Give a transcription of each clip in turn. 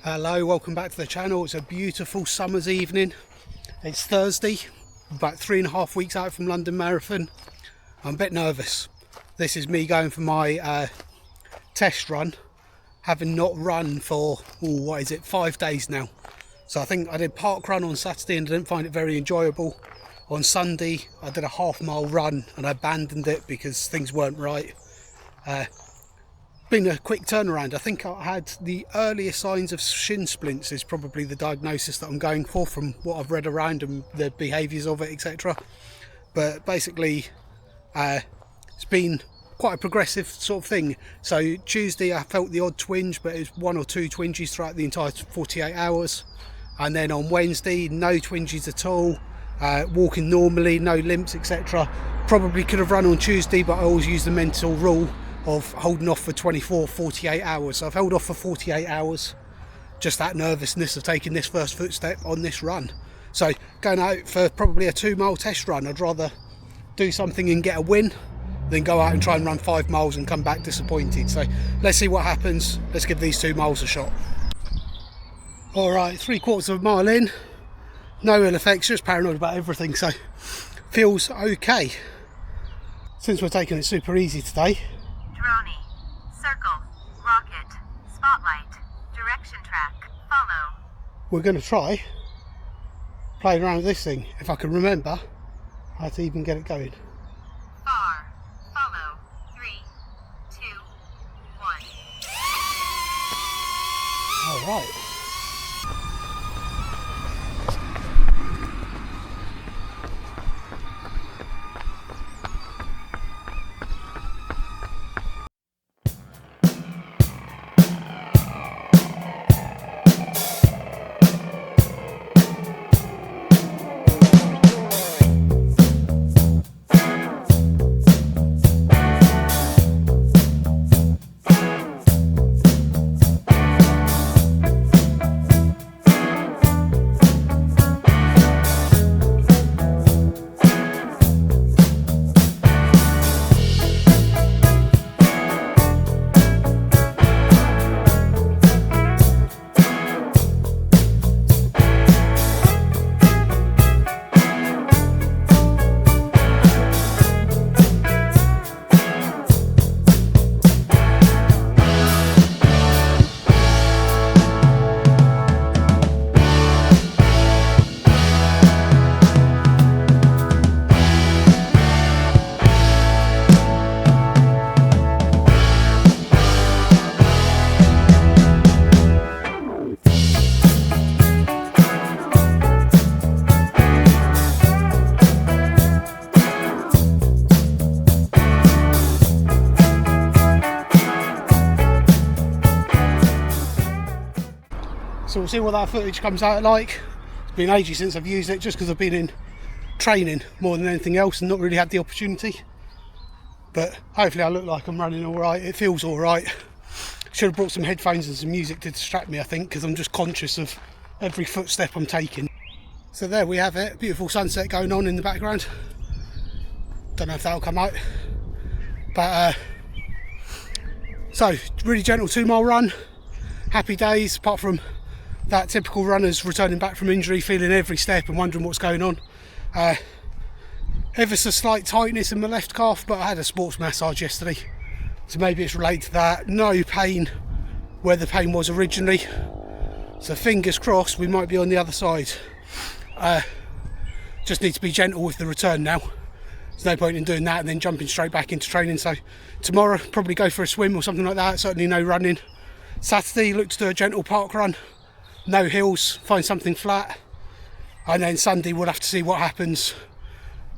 Hello, welcome back to the channel. It's a beautiful summer's evening. It's Thursday, about 3.5 weeks out from London Marathon. I'm a bit nervous. This is me going for my test run, having not run for, 5 days now. So I think I did park run on Saturday and didn't find it very enjoyable. On Sunday I did a half-mile run and I abandoned it because things weren't right. Been a quick turnaround. I think I had the earliest signs of Shin Splints is probably the diagnosis that I'm going for from what I've read around and the behaviours of it, etc. But basically it's been quite a progressive sort of thing. So Tuesday I felt the odd twinge, but it was 1 or 2 twinges throughout the entire 48 hours. And then on Wednesday, no twinges at all, walking normally, no limps, etc. Probably could have run on Tuesday, but I always use the mental rule of holding off for 48 hours. So I've held off for 48 hours, just that nervousness of taking this first footstep on this run. So going out for probably a 2-mile test run, I'd rather do something and get a win than go out and try and run 5 miles and come back disappointed. So let's see what happens. Let's give these 2 miles a shot. All right, 3/4 of a mile in, no ill effects, just paranoid about everything, so feels okay. Since we're taking it super easy today, Droney, circle, rocket, spotlight, direction track, follow. we're going to try playing around with this thing, if I can remember how to even get it going. Far, follow, 3, 2, 1. All right. So we'll see what that footage comes out like. It's been ages since I've used it, just because I've been in training more than anything else and not really had the opportunity. But hopefully I look like I'm running alright. It feels alright. Should have brought some headphones and some music to distract me, I think, because I'm just conscious of every footstep I'm taking. So there we have it, beautiful sunset going on in the background. Don't know if that'll come out. But so really gentle 2-mile run. Happy days, apart from that typical runners returning back from injury, feeling every step and wondering what's going on. Ever so slight tightness in my left calf, but I had a sports massage yesterday, so maybe it's related to that. No pain where the pain was originally, so fingers crossed we might be on the other side. Just need to be gentle with the return now. There's no point in doing that and then jumping straight back into training. So tomorrow probably go for a swim or something like that, certainly no running. Saturday look to do a gentle park run, no hills, find something flat, and then Sunday we'll have to see what happens.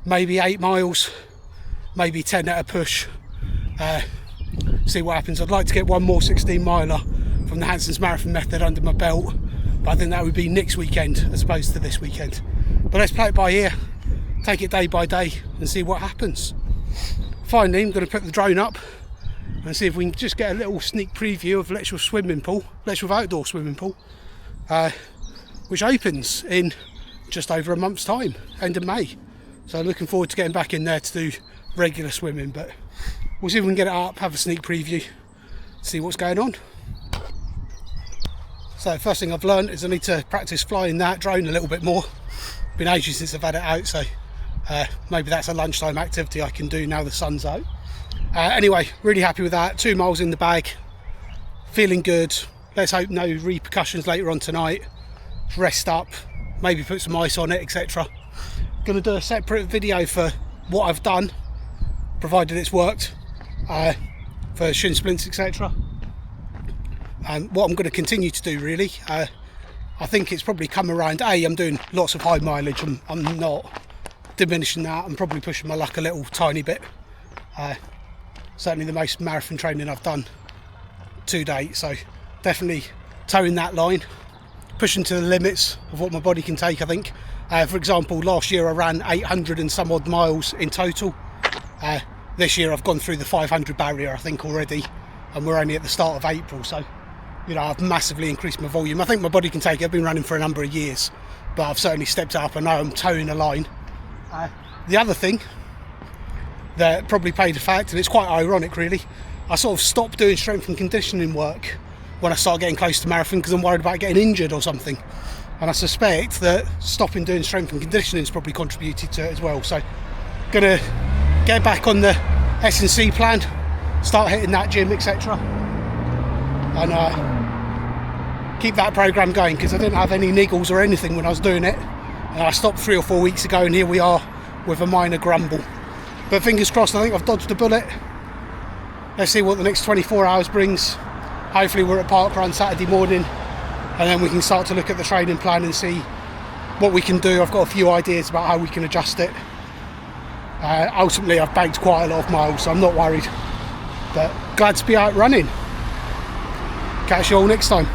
Maybe 8 miles, maybe 10 at a push. See what happens. I'd like to get one more 16 miler from the Hanson's Marathon method under my belt, but I think that would be next weekend as opposed to this weekend. But let's play it by ear, take it day by day and see what happens. Finally, I'm going to put the drone up and see if we can just get a little sneak preview of Letchworth Outdoor Swimming Pool, which opens in just over a month's time, end of May. So looking forward to getting back in there to do regular swimming, but we'll see if we can get it up, have a sneak preview, see what's going on. So first thing I've learned is I need to practice flying that drone a little bit more. Been ages since I've had it out, so maybe that's a lunchtime activity I can do now the sun's out. Anyway, really happy with that. 2 miles in the bag, feeling good. Let's hope no repercussions later on tonight. Rest up, maybe put some ice on it, etc. Gonna do a separate video for what I've done, provided it's worked, for Shin Splints, etc. And what I'm going to continue to do, really. I think it's probably come around. I'm doing lots of high mileage. I'm not diminishing that. I'm probably pushing my luck a little tiny bit. Certainly the most marathon training I've done to date, so definitely towing that line, pushing to the limits of what my body can take, I think. For example, last year I ran 800 and some odd miles in total. This year I've gone through the 500 barrier, I think, already, and we're only at the start of April, so you know, I've massively increased my volume. I think my body can take it. I've been running for a number of years, but I've certainly stepped up. I know I'm towing a line. The other thing that probably played a fact, and it's quite ironic really, I sort of stopped doing strength and conditioning work when I started getting close to marathon because I'm worried about getting injured or something. And I suspect that stopping doing strength and conditioning has probably contributed to it as well. So gonna get back on the S&C plan, start hitting that gym, etc. And keep that program going, because I didn't have any niggles or anything when I was doing it. And I stopped 3 or 4 weeks ago, and here we are with a minor grumble. But fingers crossed, I think I've dodged a bullet. Let's see what the next 24 hours brings. Hopefully we're at parkrun Saturday morning, and then we can start to look at the training plan and see what we can do. I've got a few ideas about how we can adjust it. Ultimately I've banked quite a lot of miles, so I'm not worried. But glad to be out running. Catch you all next time.